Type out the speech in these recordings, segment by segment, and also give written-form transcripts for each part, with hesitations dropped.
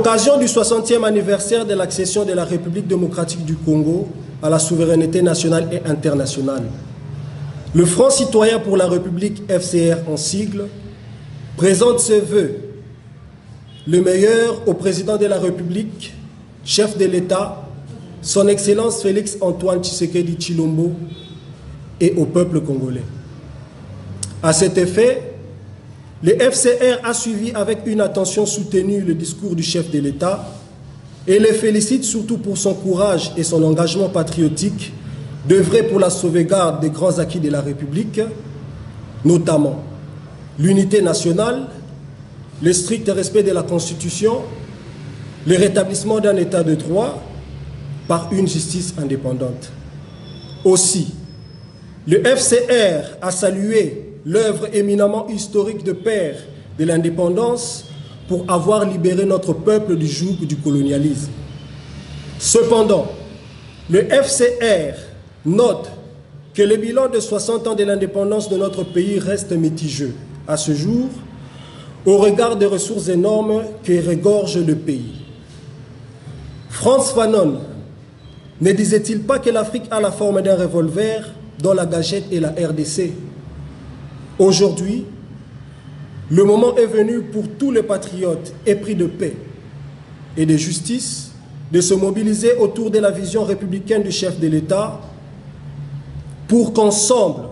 l'occasion du 60e anniversaire de l'accession de la République démocratique du Congo à la souveraineté nationale et internationale, le Front citoyen pour la République FCR en sigle présente ses vœux, le meilleur au président de la République, chef de l'État, son Excellence Félix Antoine Tshisekedi Tshilombo et au peuple congolais. À cet effet, le FCR a suivi avec une attention soutenue le discours du chef de l'État et le félicite surtout pour son courage et son engagement patriotique d'œuvrer pour la sauvegarde des grands acquis de la République, notamment l'unité nationale, le strict respect de la Constitution, le rétablissement d'un État de droit par une justice indépendante. Aussi, le FCR a salué l'œuvre éminemment historique de père de l'indépendance pour avoir libéré notre peuple du joug du colonialisme. Cependant, le FCR note que le bilan de 60 ans de l'indépendance de notre pays reste mitigeux à ce jour, au regard des ressources énormes que regorge le pays. Frantz Fanon ne disait-il pas que l'Afrique a la forme d'un revolver dont la gâchette est la RDC? Aujourd'hui, le moment est venu pour tous les patriotes épris de paix et de justice de se mobiliser autour de la vision républicaine du chef de l'État pour qu'ensemble,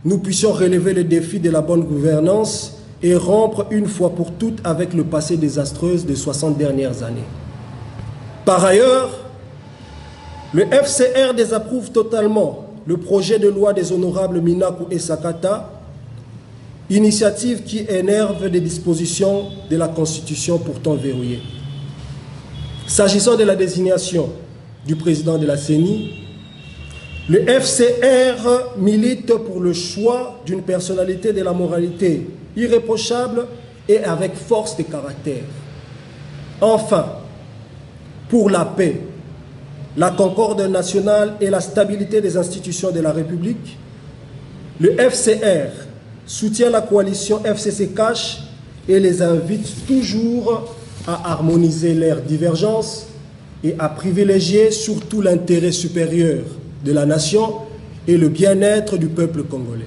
nous puissions relever les défis de la bonne gouvernance et rompre une fois pour toutes avec le passé désastreux des 60 dernières années. Par ailleurs, le FCR désapprouve totalement le projet de loi des honorables Minaku et Sakata, initiative qui énerve des dispositions de la Constitution pourtant verrouillées. S'agissant de la désignation du président de la CENI, le FCR milite pour le choix d'une personnalité de la moralité irréprochable et avec force de caractère. Enfin, pour la paix, la concorde nationale et la stabilité des institutions de la République, le FCR soutient la coalition FCC Cash et les invite toujours à harmoniser leurs divergences et à privilégier surtout l'intérêt supérieur de la nation et le bien-être du peuple congolais.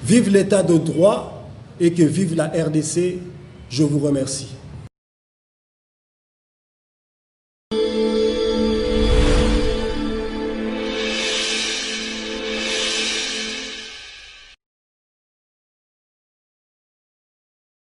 Vive l'État de droit et que vive la RDC. Je vous remercie.